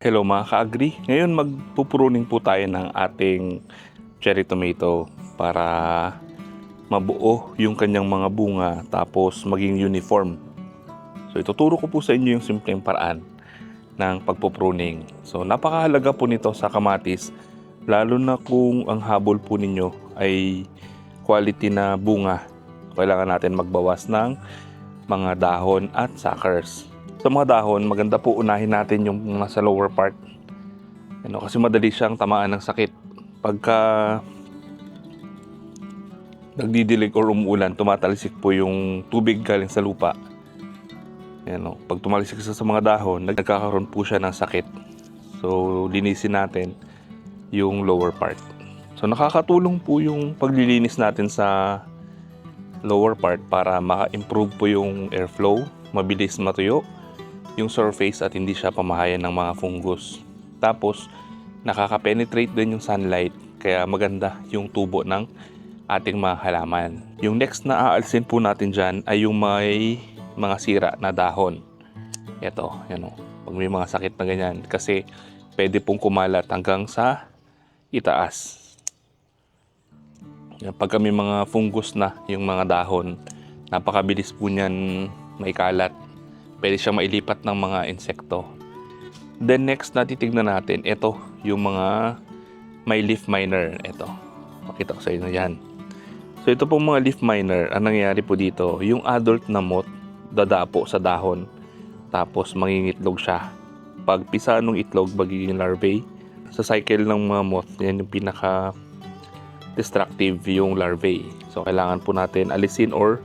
Hello mga ka-agri. Ngayon magpupruning po tayo ng ating cherry tomato para mabuo yung kanyang mga bunga tapos maging uniform. So ituturo ko po sa inyo yung simpleng paraan ng pagpupruning. So napakahalaga po nito sa kamatis lalo na kung ang habol po ninyo ay quality na bunga. Kailangan natin magbawas ng mga dahon at suckers. Sa mga dahon, maganda po unahin natin yung nasa lower part. Kasi madali siyang tamaan ng sakit. Pagka nagdidilig or umuulan, tumatalisik po yung tubig galing sa lupa. Pag tumalisik sa mga dahon, nagkakaroon po siya ng sakit. So, linisin natin yung lower part. So, nakakatulong po yung paglilinis natin sa lower part para maka-improve po yung airflow, mabilis matuyo yung surface at hindi siya pamahayan ng mga fungus. Tapos, nakaka-penetrate din yung sunlight kaya maganda yung tubo ng ating mga halaman. Yung next na aalisin po natin dyan ay yung may mga sira na dahon. Ito, pag may mga sakit na ganyan kasi pwede pong kumalat hanggang sa itaas. Pagka may mga fungus na yung mga dahon, napakabilis po niyan maikalat. Pwede siyang mailipat ng mga insekto. Then next na titignan natin, ito yung mga may leaf miner. Ito, makita ko sa inyo yan. So ito pong mga leaf miner, ang nangyayari po dito, yung adult na moth dadapo sa dahon, tapos mangingitlog siya. Pag pisa ng itlog, magiging larvae. Sa cycle ng mga moth, yan yung pinaka destructive yung larvae. So kailangan po natin alisin or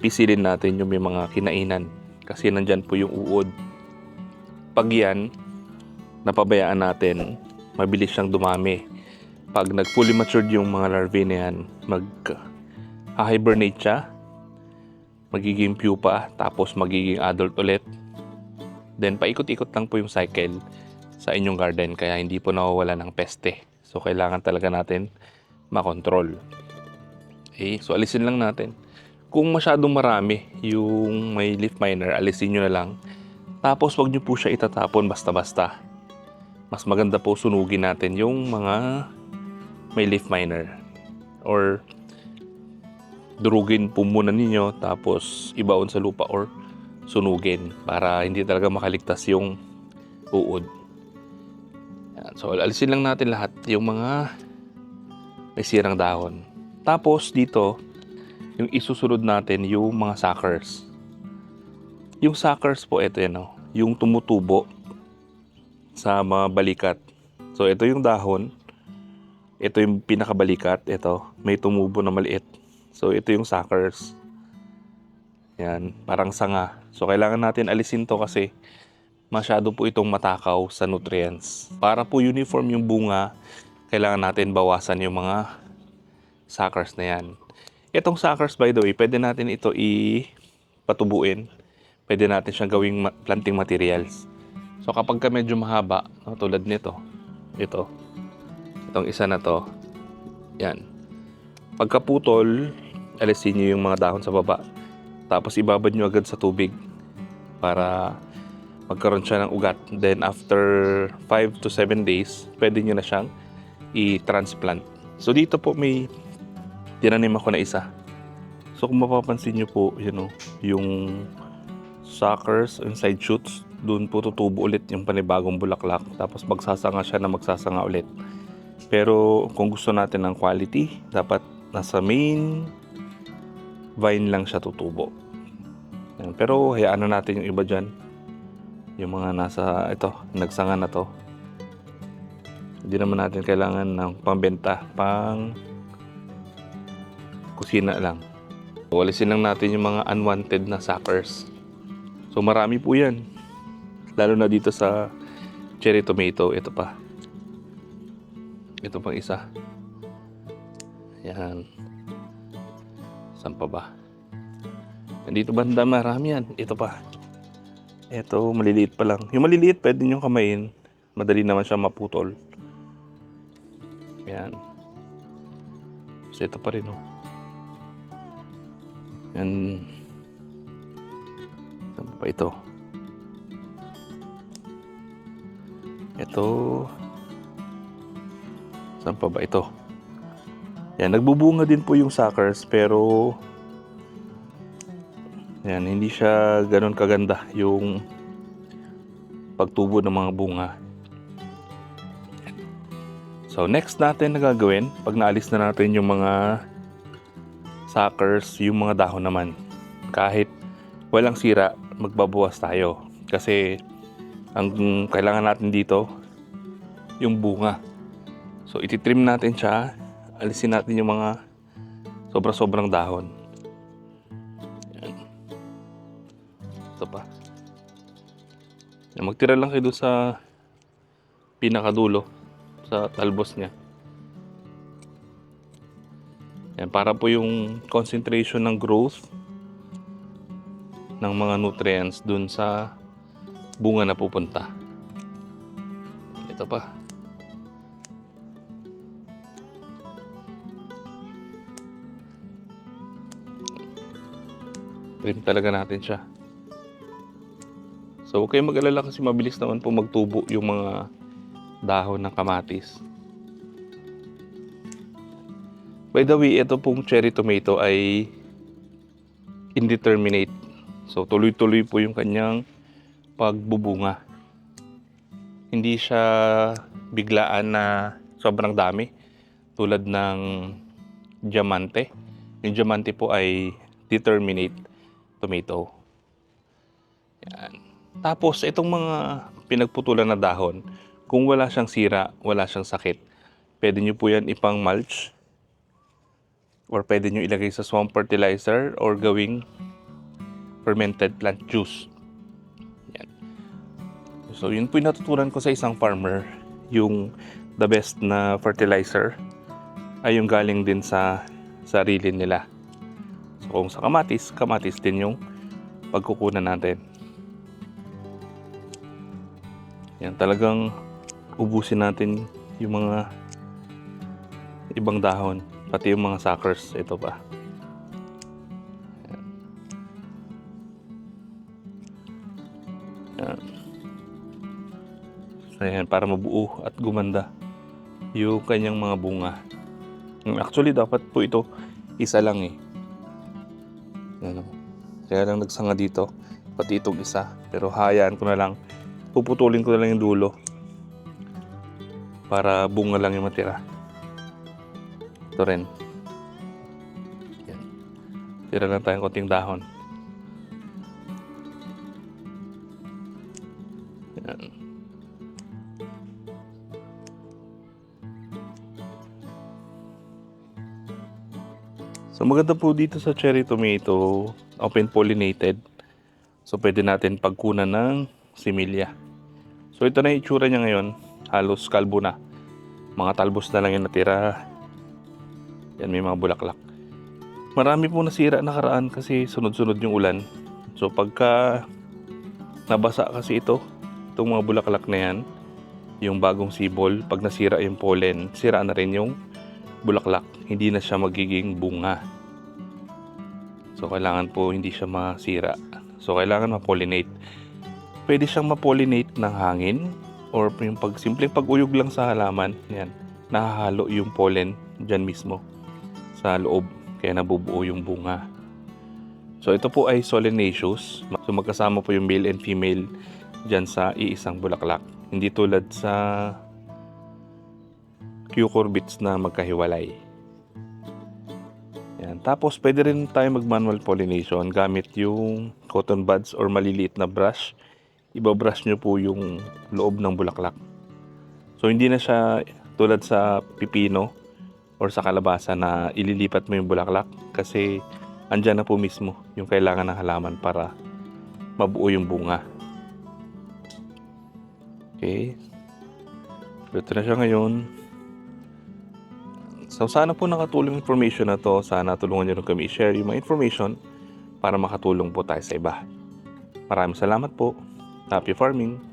pisilin natin yung may mga kinainan. Kasi nandyan po yung uod. Pag yan, napabayaan natin, mabilis siyang dumami. Pag nag-fully matured yung mga larvae na yan, mag-hibernate siya, magiging pupa, tapos magiging adult ulit. Then paikot-ikot lang po yung cycle sa inyong garden, kaya hindi po nawawala ng peste. So kailangan talaga natin makontrol. Okay, so alisin lang natin. Kung masyadong marami yung may leaf miner, alisin nyo na lang. Tapos wag nyo po siya itatapon basta-basta. Mas maganda po sunugin natin yung mga may leaf miner. Or durugin po muna ninyo tapos ibaon sa lupa or sunugin para hindi talaga makaligtas yung uod. Yan. So alisin lang natin lahat yung mga may sirang dahon. Tapos dito, yung isusunod natin yung mga suckers. Yung suckers po, ito yan, yung tumutubo sa mga balikat. So ito yung dahon, ito yung pinakabalikat, ito, may tumubo na maliit. So ito yung suckers. Yan, parang sanga. So kailangan natin alisin to kasi masyado po itong matakaw sa nutrients. Para po uniform yung bunga, kailangan natin bawasan yung mga suckers na yan. Itong suckers, by the way, pwede natin ito ipatubuin. Pwede natin siyang gawing planting materials. So kapag ka medyo mahaba, tulad nito, itong isa na to, yan. Pagkaputol, alisin nyo yung mga dahon sa baba. Tapos ibabad nyo agad sa tubig para magkaroon siya ng ugat. Then after 5 to 7 days, pwede nyo na siyang i-transplant. So dito po may tinanim ako na isa. So kung mapapansin nyo po, yung suckers, inside shoots, doon po tutubo ulit yung panibagong bulaklak. Tapos magsasanga siya na magsasanga ulit. Pero kung gusto natin ng quality, dapat nasa main vine lang siya tutubo. Yan. Pero hayaan na natin yung iba dyan. Yung mga nasa, nagsanga na to. Hindi naman natin kailangan ng pambenta, pang kusina lang. So, alisin lang natin yung mga unwanted na suckers. So marami po yan. Lalo na dito sa cherry tomato. Ito pa. Ito pang isa. Yan. Saan pa ba? Nandito banda marami yan. Ito pa. Ito, maliliit pa lang. Yung maliliit pwede nyo kamayin. Madali naman siya maputol. Yan. So ito pa rin, Yan. Saan pa ito? Ito. Saan pa ba ito? Yan, nagbubunga din po yung suckers pero yan, hindi siya ganun kaganda yung pagtubo ng mga bunga. So next natin na gagawin, pag naalis na natin yung mga suckers, yung mga dahon naman, kahit walang sira, magbabawas tayo. Kasi ang kailangan natin dito, yung bunga. So ititrim natin siya, alisin natin yung mga sobra-sobrang dahon. Yan. Ito pa. Yan, magtira lang kayo doon sa pinakadulo, sa talbos niya. Yan, para po yung concentration ng growth ng mga nutrients dun sa bunga na pupunta. Ito pa. Trim talaga natin siya. So huwag kayong mag-alala kasi mabilis naman po magtubo yung mga dahon ng kamatis. By the way, ito pong cherry tomato ay indeterminate. So tuloy-tuloy po yung kanyang pagbubunga. Hindi siya biglaan na sobrang dami tulad ng diamante. Yung diamante po ay determinate tomato. Yan. Tapos itong mga pinagputulan na dahon, kung wala siyang sira, wala siyang sakit, pwede nyo po yan ipang mulch or pwede nyo ilagay sa swamp fertilizer or gawing fermented plant juice. Yan. So yun po yung natutunan ko sa isang farmer, yung the best na fertilizer ay yung galing din sa sarili nila. So kung sa kamatis, kamatis din yung pagkukunan natin. Yan, talagang ubusin natin yung mga ibang dahon, pati yung mga suckers. Ito pa. Yan. Yan. So yan, para mabuo at gumanda yung kanyang mga bunga. Actually, dapat po ito isa lang eh. Yan. Kaya lang nagsanga dito, pati itong isa. Pero hayaan ko na lang, puputulin ko na lang yung dulo para bunga lang yung matira. Ito rin. Yan. Tira lang tayong konting dahon. Yan. So maganda po dito sa cherry tomato, open pollinated. So pwede natin pagkunan ng similya. So ito na yung itsura niya ngayon, halos kalbo na. Mga talbos na lang yung natira. Yan, may mga bulaklak. Marami po nasira nakaraan kasi sunod-sunod yung ulan. So pagka nabasa kasi itong mga bulaklak na yan, yung bagong sibol, pag nasira yung pollen, sira na rin yung bulaklak. Hindi na siya magiging bunga. So kailangan po hindi siya masira. So kailangan ma-pollinate. Pwede siyang ma-pollinate ng hangin or yung simpleng pag-uyog lang sa halaman. Yan, nahahalo yung pollen dyan mismo sa loob, kaya nabubuo yung bunga. So ito po ay solanaceous. So magkasama po yung male and female dyan sa iisang bulaklak. Hindi tulad sa cucurbits na magkahiwalay. Yan. Tapos pwede rin tayo mag-manual pollination gamit yung cotton buds or maliliit na brush. Ibabrush nyo po yung loob ng bulaklak. So hindi na siya tulad sa pipino or sa kalabasa na ililipat mo yung bulaklak kasi andyan na po mismo yung kailangan ng halaman para mabuo yung bunga. Okay. Ito na siya ngayon. So sana po nakatulong information na to. Sana tulungan nyo rin kami i-share yung mga information para makatulong po tayo sa iba. Maraming salamat po. Happy farming!